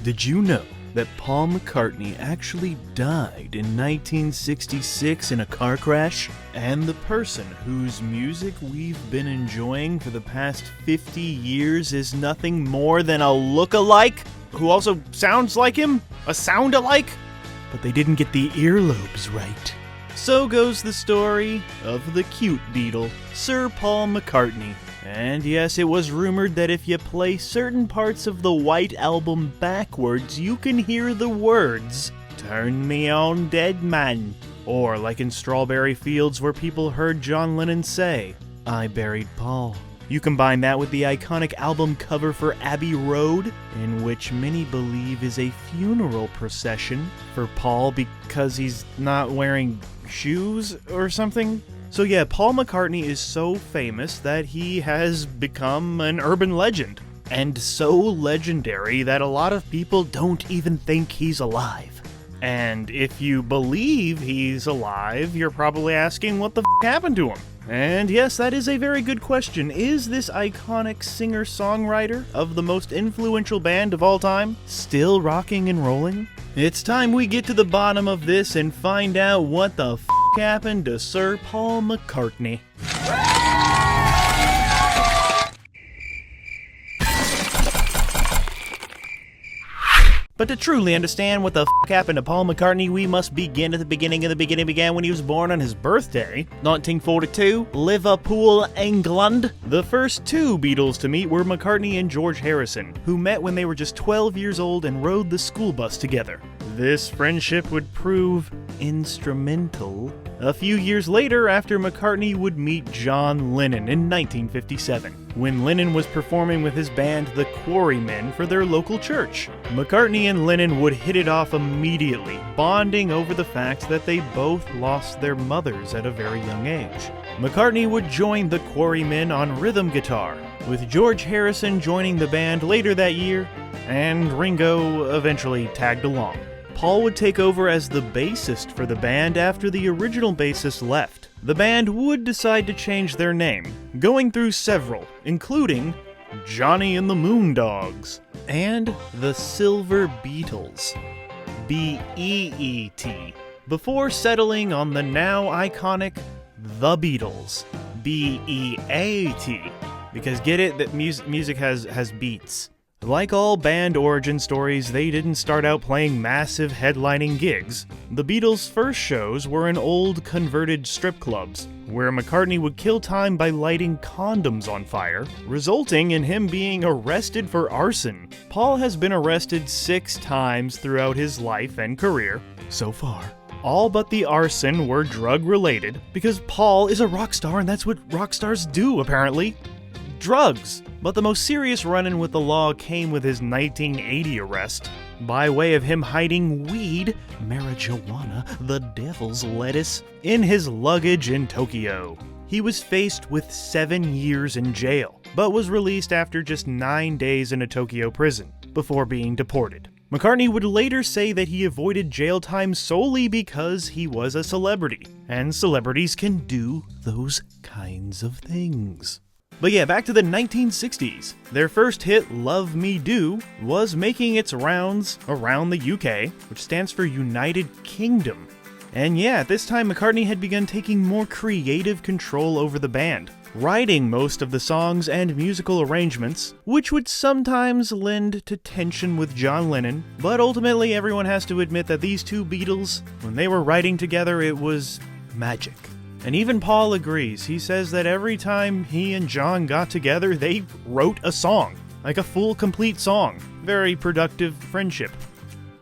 Did you know that Paul McCartney actually died in 1966 in a car crash? And the person whose music we've been enjoying for the past 50 years is nothing more than a look-alike, who also sounds like him? A sound-alike? But they didn't get the earlobes right. So goes the story of the cute Beatle, Sir Paul McCartney. And yes, it was rumored that if you play certain parts of the White Album backwards, you can hear the words, "Turn me on, dead man." Or like in Strawberry Fields, where people heard John Lennon say, "I buried Paul." You combine that with the iconic album cover for Abbey Road, in which many believe is a funeral procession for Paul because he's not wearing shoes or something. So yeah, Paul McCartney is so famous that he has become an urban legend. And so legendary that a lot of people don't even think he's alive. And if you believe he's alive, you're probably asking what the happened to him? And yes, that is a very good question. Is this iconic singer-songwriter of the most influential band of all time still rocking and rolling? It's time we get to the bottom of this and find out what the happened to Sir Paul McCartney. But to truly understand what the happened to Paul McCartney, we must begin at the beginning, and the beginning began when he was born on his birthday, 1942, Liverpool, England. The first two Beatles to meet were McCartney and George Harrison, who met when they were just 12 years old and rode the school bus together. This friendship would prove instrumental a few years later after McCartney would meet John Lennon in 1957, when Lennon was performing with his band The Quarrymen for their local church. McCartney and Lennon would hit it off immediately, bonding over the fact that they both lost their mothers at a very young age. McCartney would join The Quarrymen on rhythm guitar, with George Harrison joining the band later that year, and Ringo eventually tagged along. Paul would take over as the bassist for the band after the original bassist left. The band would decide to change their name, going through several, including Johnny and the Moondogs and the Silver Beatles, B-E-E-T, before settling on the now iconic The Beatles, B-E-A-T, because get it, that music has beats. Like all band origin stories, they didn't start out playing massive headlining gigs. The Beatles' first shows were in old converted strip clubs, where McCartney would kill time by lighting condoms on fire, resulting in him being arrested for arson. Paul has been arrested 6 times throughout his life and career, so far. All but the arson were drug-related, because Paul is a rock star and that's what rock stars do, apparently. Drugs. But the most serious run-in with the law came with his 1980 arrest, by way of him hiding weed, marijuana, the devil's lettuce, in his luggage in Tokyo. He was faced with 7 years in jail, but was released after just 9 days in a Tokyo prison, before being deported. McCartney would later say that he avoided jail time solely because he was a celebrity, and celebrities can do those kinds of things. But yeah, back to the 1960s. Their first hit, Love Me Do, was making its rounds around the UK, which stands for United Kingdom. And yeah, at this time McCartney had begun taking more creative control over the band, writing most of the songs and musical arrangements, which would sometimes lend to tension with John Lennon, but ultimately everyone has to admit that these two Beatles, when they were writing together, it was magic. And even Paul agrees. He says that every time he and John got together, they wrote a song. Like a full, complete song. Very productive friendship.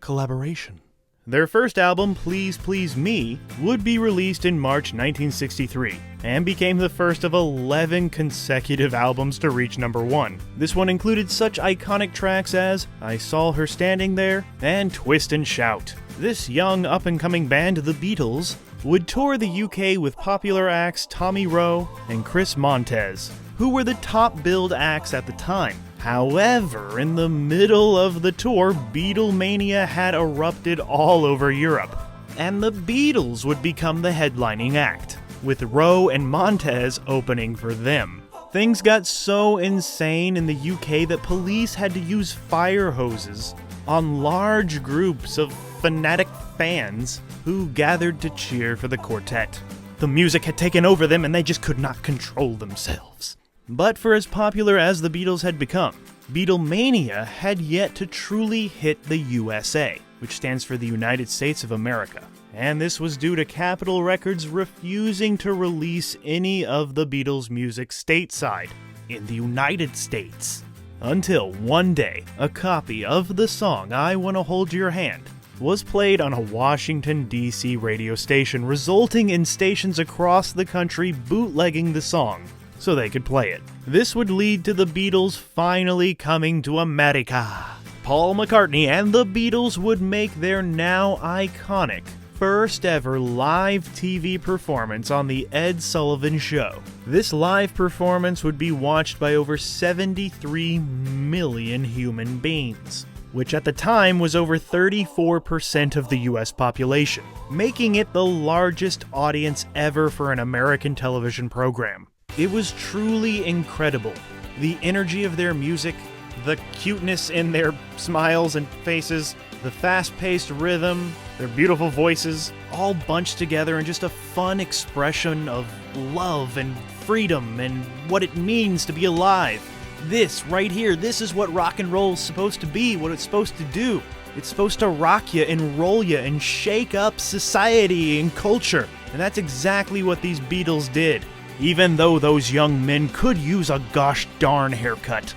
Collaboration. Their first album, Please Please Me, would be released in March 1963, and became the first of 11 consecutive albums to reach number 1. This one included such iconic tracks as I Saw Her Standing There and Twist and Shout. This young up-and-coming band, the Beatles, would tour the UK with popular acts Tommy Roe and Chris Montez, who were the top billed acts at the time. However, in the middle of the tour, Beatlemania had erupted all over Europe, and the Beatles would become the headlining act, with Roe and Montez opening for them. Things got so insane in the UK that police had to use fire hoses on large groups of fanatic fans who gathered to cheer for the quartet. The music had taken over them and they just could not control themselves. But for as popular as the Beatles had become, Beatlemania had yet to truly hit the USA, which stands for the United States of America. And this was due to Capitol Records refusing to release any of the Beatles' music stateside in the United States. Until one day, a copy of the song I Wanna Hold Your Hand was played on a Washington, D.C. radio station, resulting in stations across the country bootlegging the song so they could play it. This would lead to the Beatles finally coming to America. Paul McCartney and the Beatles would make their now iconic first ever live TV performance on The Ed Sullivan Show. This live performance would be watched by over 73 million human beings, which at the time was over 34% of the US population, making it the largest audience ever for an American television program. It was truly incredible. The energy of their music, the cuteness in their smiles and faces, the fast-paced rhythm, their beautiful voices, all bunched together in just a fun expression of love and freedom and what it means to be alive. This right here, this is what rock and roll is supposed to be, what it's supposed to do. It's supposed to rock you and roll you and shake up society and culture. And that's exactly what these Beatles did, even though those young men could use a gosh darn haircut.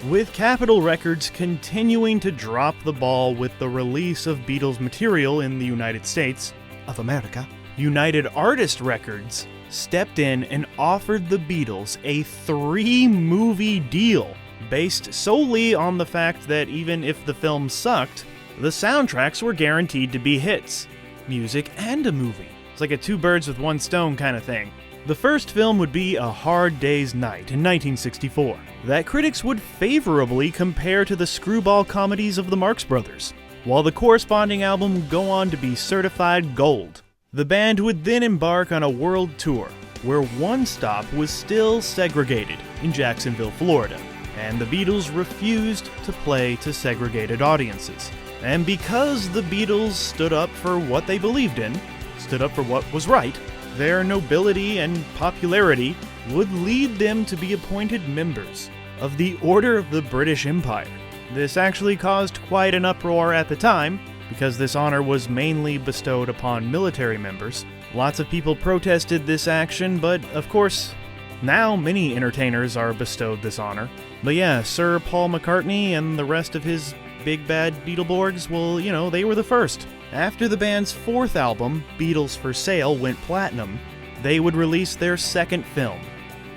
With Capitol Records continuing to drop the ball with the release of Beatles material in the United States of America, United Artists Records stepped in and offered the Beatles a 3-movie deal based solely on the fact that even if the film sucked, the soundtracks were guaranteed to be hits. Music and a movie. It's like a 2 birds with 1 stone kind of thing. The first film would be A Hard Day's Night in 1964, that critics would favorably compare to the screwball comedies of the Marx Brothers, while the corresponding album would go on to be certified gold. The band would then embark on a world tour, where one stop was still segregated in Jacksonville, Florida, and the Beatles refused to play to segregated audiences. And because the Beatles stood up for what they believed in, stood up for what was right, their nobility and popularity would lead them to be appointed members of the Order of the British Empire. This actually caused quite an uproar at the time, because this honor was mainly bestowed upon military members. Lots of people protested this action, but of course, now many entertainers are bestowed this honor. But yeah, Sir Paul McCartney and the rest of his big bad Beetleborgs, well, they were the first. After the band's 4th album, Beatles for Sale, went platinum, they would release their second film,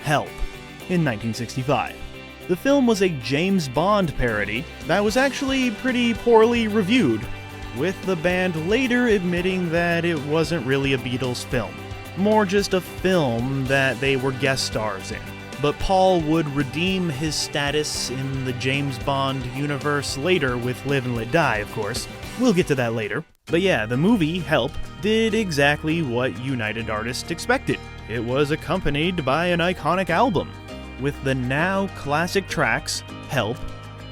Help, in 1965. The film was a James Bond parody that was actually pretty poorly reviewed, with the band later admitting that it wasn't really a Beatles film, more just a film that they were guest stars in. But Paul would redeem his status in the James Bond universe later with Live and Let Die, of course. We'll get to that later. But yeah, the movie, Help, did exactly what United Artists expected. It was accompanied by an iconic album, with the now classic tracks, Help,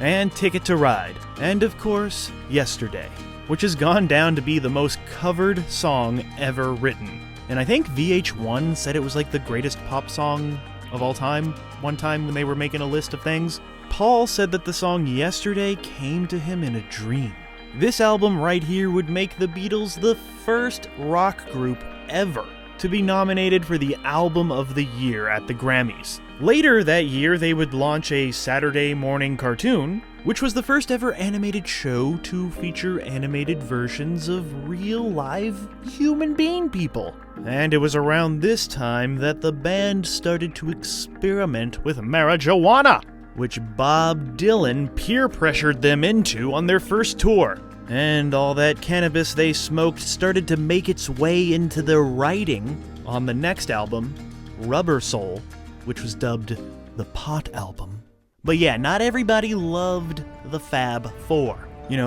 and Ticket to Ride, and of course, Yesterday, which has gone down to be the most covered song ever written. And I think VH1 said it was like the greatest pop song of all time, one time when they were making a list of things. Paul said that the song Yesterday came to him in a dream. This album right here would make the Beatles the first rock group ever to be nominated for the Album of the Year at the Grammys. Later that year, they would launch a Saturday morning cartoon, which was the first ever animated show to feature animated versions of real live human being people. And it was around this time that the band started to experiment with marijuana, which Bob Dylan peer pressured them into on their first tour. And all that cannabis they smoked started to make its way into their writing on the next album, Rubber Soul, which was dubbed the Pot Album. But yeah, not everybody loved the Fab Four,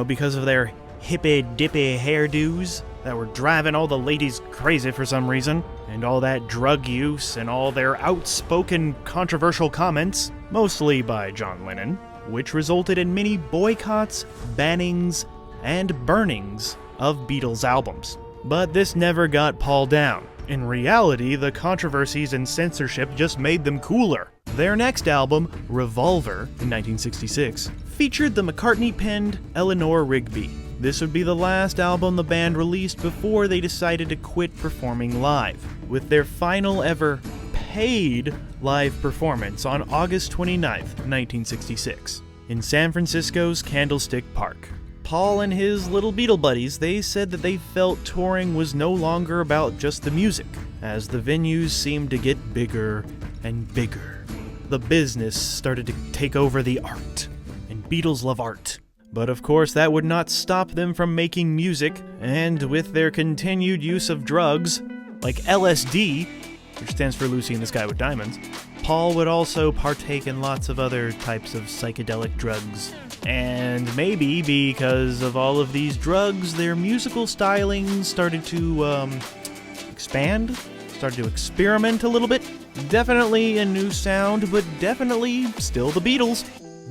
because of their hippy-dippy hairdos that were driving all the ladies crazy for some reason, and all that drug use and all their outspoken controversial comments, mostly by John Lennon. which resulted in many boycotts, bannings, and burnings of Beatles albums. But this never got Paul down. In reality, the controversies and censorship just made them cooler. Their next album, Revolver, in 1966, featured the McCartney-penned Eleanor Rigby. This would be the last album the band released before they decided to quit performing live, with their final ever paid live performance on August 29, 1966, in San Francisco's Candlestick Park. Paul and his little Beatle buddies, they said that they felt touring was no longer about just the music, as the venues seemed to get bigger and bigger. The business started to take over the art, and Beatles love art. But of course, that would not stop them from making music, and with their continued use of drugs, like LSD, which stands for Lucy in the Sky with Diamonds, Paul would also partake in lots of other types of psychedelic drugs. And maybe because of all of these drugs, their musical stylings started to expand, started to experiment a little bit. Definitely a new sound, but definitely still the Beatles.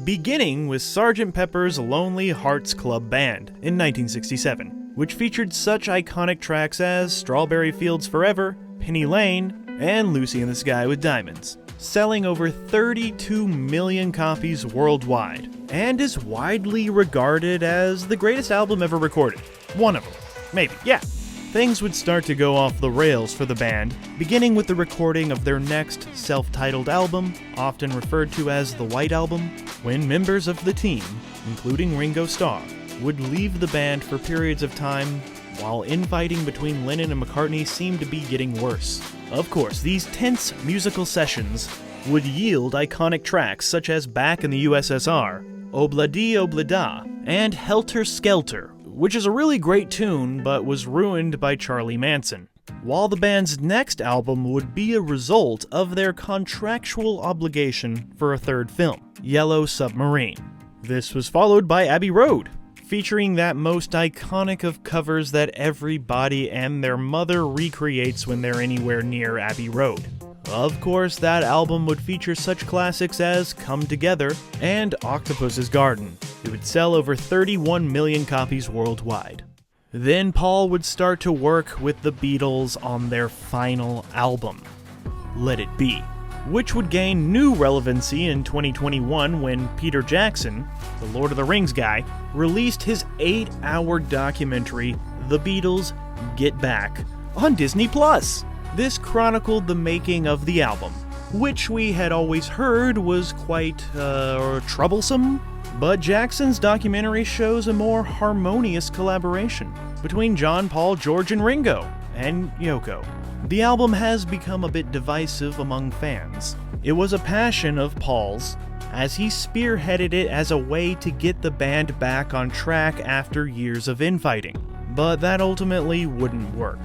Beginning with Sgt. Pepper's Lonely Hearts Club Band in 1967, which featured such iconic tracks as Strawberry Fields Forever, Penny Lane, and Lucy in the Sky with Diamonds, selling over 32 million copies worldwide, and is widely regarded as the greatest album ever recorded. One of them. Maybe, yeah. Things would start to go off the rails for the band, beginning with the recording of their next self-titled album, often referred to as the White Album, when members of the team, including Ringo Starr, would leave the band for periods of time while infighting between Lennon and McCartney seemed to be getting worse. Of course, these tense musical sessions would yield iconic tracks such as Back in the USSR, Obla-Dee Obla-Da, and Helter Skelter, which is a really great tune but was ruined by Charlie Manson. While the band's next album would be a result of their contractual obligation for a third film, Yellow Submarine. This was followed by Abbey Road, featuring that most iconic of covers that everybody and their mother recreates when they're anywhere near Abbey Road. Of course, that album would feature such classics as Come Together and Octopus's Garden. It would sell over 31 million copies worldwide. Then Paul would start to work with the Beatles on their final album, Let It Be, which would gain new relevancy in 2021 when Peter Jackson, the Lord of the Rings guy, released his 8-hour documentary, The Beatles Get Back, on Disney+. This chronicled the making of the album, which we had always heard was quite troublesome, but Jackson's documentary shows a more harmonious collaboration between John, Paul, George, and Ringo, and Yoko. The album has become a bit divisive among fans. It was a passion of Paul's, as he spearheaded it as a way to get the band back on track after years of infighting, but that ultimately wouldn't work,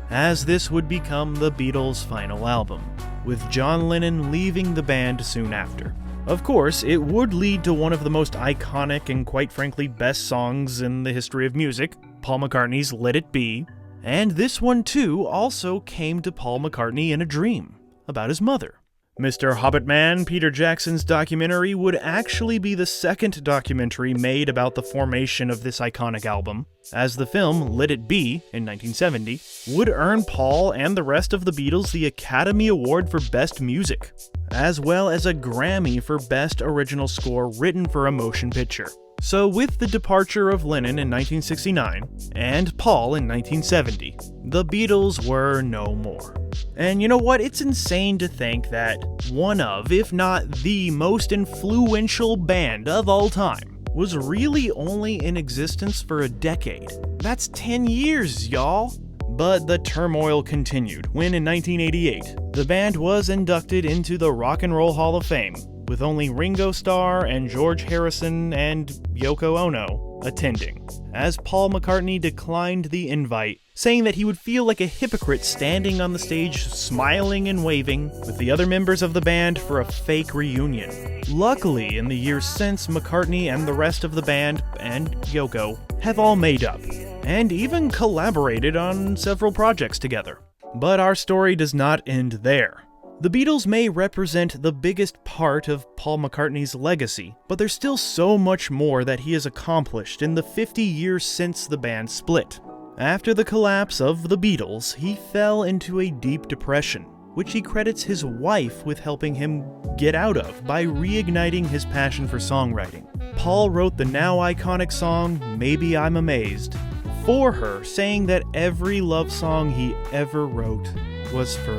as this would become the Beatles' final album, with John Lennon leaving the band soon after. Of course, it would lead to one of the most iconic and quite frankly best songs in the history of music, Paul McCartney's Let It Be, and this one too also came to Paul McCartney in a dream about his mother. Mr. Hobbitman, Peter Jackson's documentary, would actually be the second documentary made about the formation of this iconic album, as the film Let It Be, in 1970, would earn Paul and the rest of the Beatles the Academy Award for Best Music, as well as a Grammy for Best Original Score written for a motion picture. So with the departure of Lennon in 1969, and Paul in 1970, the Beatles were no more. And you know what? It's insane to think that one of, if not the most influential band of all time, was really only in existence for a decade. That's 10 years, y'all! But the turmoil continued when in 1988, the band was inducted into the Rock and Roll Hall of Fame, with only Ringo Starr and George Harrison and Yoko Ono attending, as Paul McCartney declined the invite, saying that he would feel like a hypocrite standing on the stage smiling and waving with the other members of the band for a fake reunion. Luckily, in the years since, McCartney and the rest of the band, and Yoko, have all made up, and even collaborated on several projects together. But our story does not end there. The Beatles may represent the biggest part of Paul McCartney's legacy, but there's still so much more that he has accomplished in the 50 years since the band split. After the collapse of the Beatles, he fell into a deep depression, which he credits his wife with helping him get out of by reigniting his passion for songwriting. Paul wrote the now iconic song, Maybe I'm Amazed, for her, saying that every love song he ever wrote was for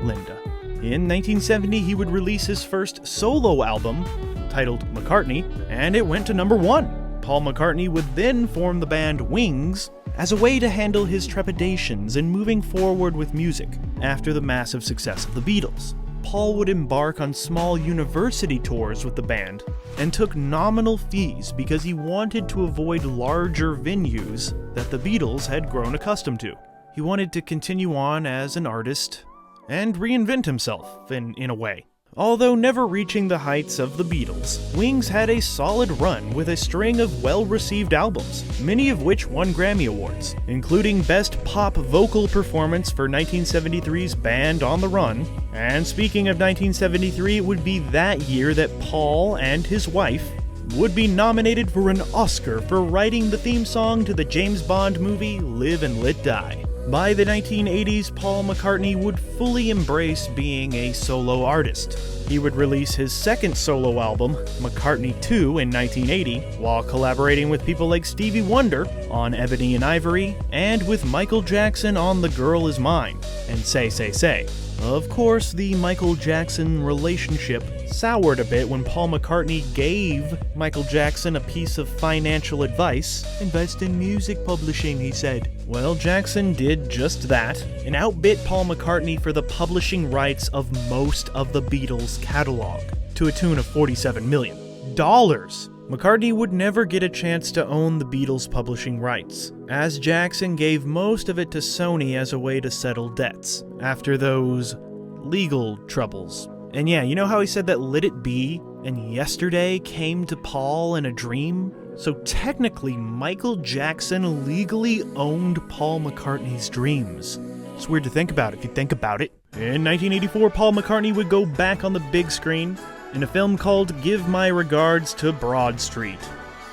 Linda. In 1970, he would release his first solo album, titled McCartney, and it went to number 1. Paul McCartney would then form the band Wings as a way to handle his trepidations in moving forward with music after the massive success of the Beatles. Paul would embark on small university tours with the band and took nominal fees because he wanted to avoid larger venues that the Beatles had grown accustomed to. He wanted to continue on as an artist and reinvent himself in a way. Although never reaching the heights of the Beatles, Wings had a solid run with a string of well-received albums, many of which won Grammy Awards, including Best Pop Vocal Performance for 1973's Band on the Run. And speaking of 1973, it would be that year that Paul and his wife would be nominated for an Oscar for writing the theme song to the James Bond movie Live and Let Die. By the 1980s, Paul McCartney would fully embrace being a solo artist. He would release his second solo album, McCartney 2, in 1980, while collaborating with people like Stevie Wonder on Ebony and Ivory, and with Michael Jackson on The Girl Is Mine and Say Say Say. Of course, the Michael Jackson relationship soured a bit when Paul McCartney gave Michael Jackson a piece of financial advice. Invest in music publishing, he said. Well, Jackson did just that, and outbid Paul McCartney for the publishing rights of most of the Beatles' catalog, to a tune of $47 million. McCartney would never get a chance to own the Beatles' publishing rights, as Jackson gave most of it to Sony as a way to settle debts, after those legal troubles. And yeah, you know how he said that Let It Be and Yesterday came to Paul in a dream? So technically, Michael Jackson legally owned Paul McCartney's dreams. It's weird to think about if you think about it. In 1984, Paul McCartney would go back on the big screen in a film called Give My Regards to Broad Street,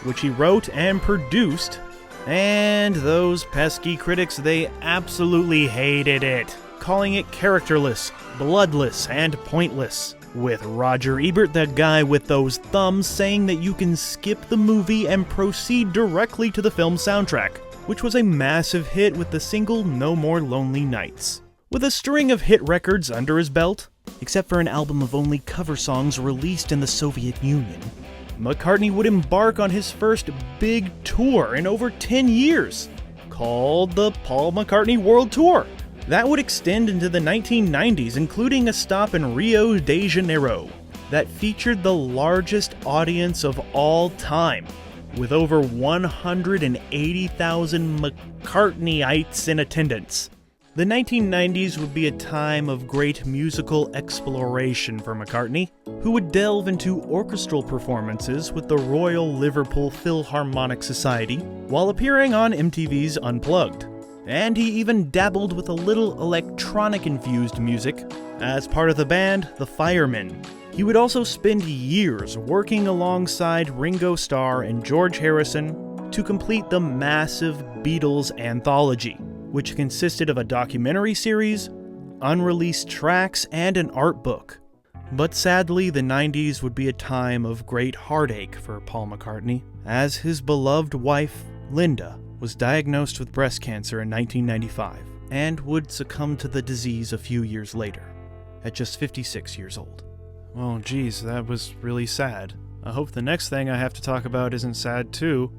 which he wrote and produced, and those pesky critics, they absolutely hated it, calling it characterless, bloodless, and pointless, with Roger Ebert, that guy with those thumbs, saying that you can skip the movie and proceed directly to the film's soundtrack, which was a massive hit with the single No More Lonely Nights. With a string of hit records under his belt, except for an album of only cover songs released in the Soviet Union, McCartney would embark on his first big tour in over 10 years, called the Paul McCartney World Tour. That would extend into the 1990s, including a stop in Rio de Janeiro that featured the largest audience of all time, with over 180,000 McCartneyites in attendance. The 1990s would be a time of great musical exploration for McCartney, who would delve into orchestral performances with the Royal Liverpool Philharmonic Society while appearing on MTV's Unplugged. And he even dabbled with a little electronic-infused music as part of the band The Firemen. He would also spend years working alongside Ringo Starr and George Harrison to complete the massive Beatles anthology, which consisted of a documentary series, unreleased tracks, and an art book. But sadly, the 90s would be a time of great heartache for Paul McCartney, as his beloved wife, Linda, was diagnosed with breast cancer in 1995, and would succumb to the disease a few years later, at just 56 years old. Oh geez, that was really sad. I hope the next thing I have to talk about isn't sad too.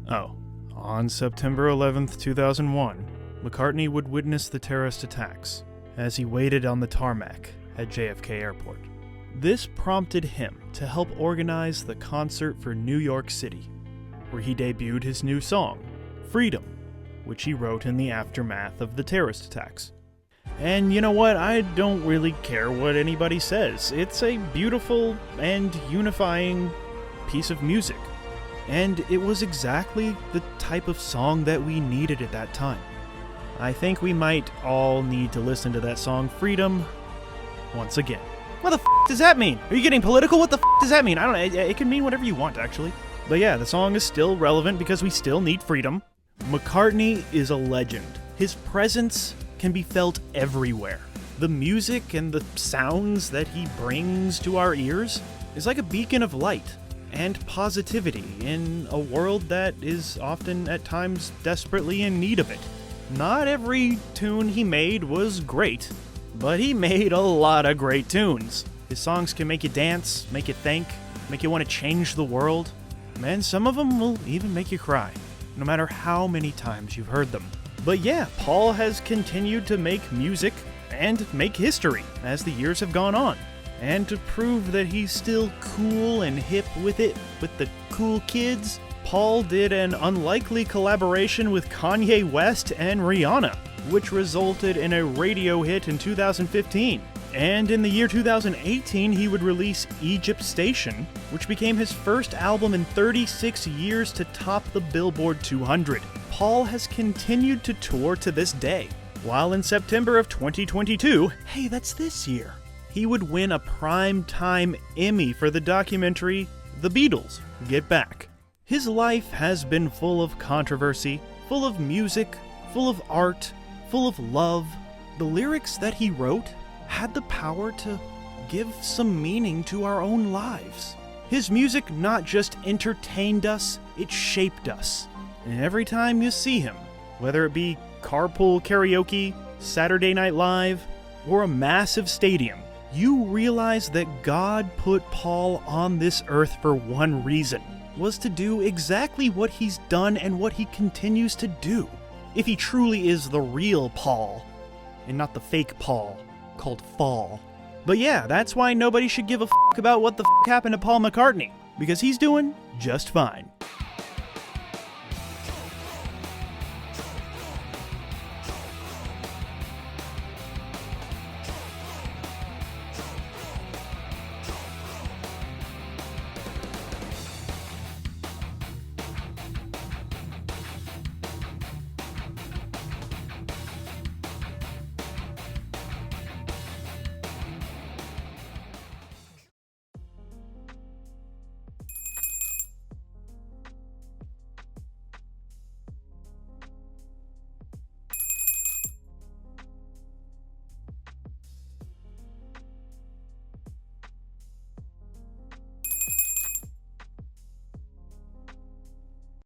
Oh, on September 11th, 2001, McCartney would witness the terrorist attacks as he waited on the tarmac at JFK Airport. This prompted him to help organize the concert for New York City, where he debuted his new song, Freedom, which he wrote in the aftermath of the terrorist attacks. And you know what? I don't really care what anybody says. It's a beautiful and unifying piece of music. And it was exactly the type of song that we needed at that time. I think we might all need to listen to that song, Freedom, once again. What the does that mean? Are you getting political? What the does that mean? I don't know. It can mean whatever you want, actually. But yeah, the song is still relevant because we still need freedom. McCartney is a legend. His presence can be felt everywhere. The music and the sounds that he brings to our ears is like a beacon of light and positivity in a world that is often at times desperately in need of it. Not every tune he made was great, but he made a lot of great tunes. His songs can make you dance, make you think, make you want to change the world, and some of them will even make you cry, no matter how many times you've heard them. But yeah, Paul has continued to make music and make history as the years have gone on. And to prove that he's still cool and hip with it, with the cool kids, Paul did an unlikely collaboration with Kanye West and Rihanna, which resulted in a radio hit in 2015. And in the year 2018, he would release Egypt Station, which became his first album in 36 years to top the Billboard 200. Paul has continued to tour to this day, while in September of 2022, hey, that's this year, he would win a Primetime Emmy for the documentary The Beatles, Get Back. His life has been full of controversy, full of music, full of art, full of love. The lyrics that he wrote had the power to give some meaning to our own lives. His music not just entertained us, it shaped us. And every time you see him, whether it be carpool karaoke, Saturday Night Live, or a massive stadium, you realize that God put Paul on this earth for one reason, was to do exactly what he's done and what he continues to do. If he truly is the real Paul, and not the fake Paul, called Fall. But yeah, that's why nobody should give a about what the happened to Paul McCartney, because he's doing just fine.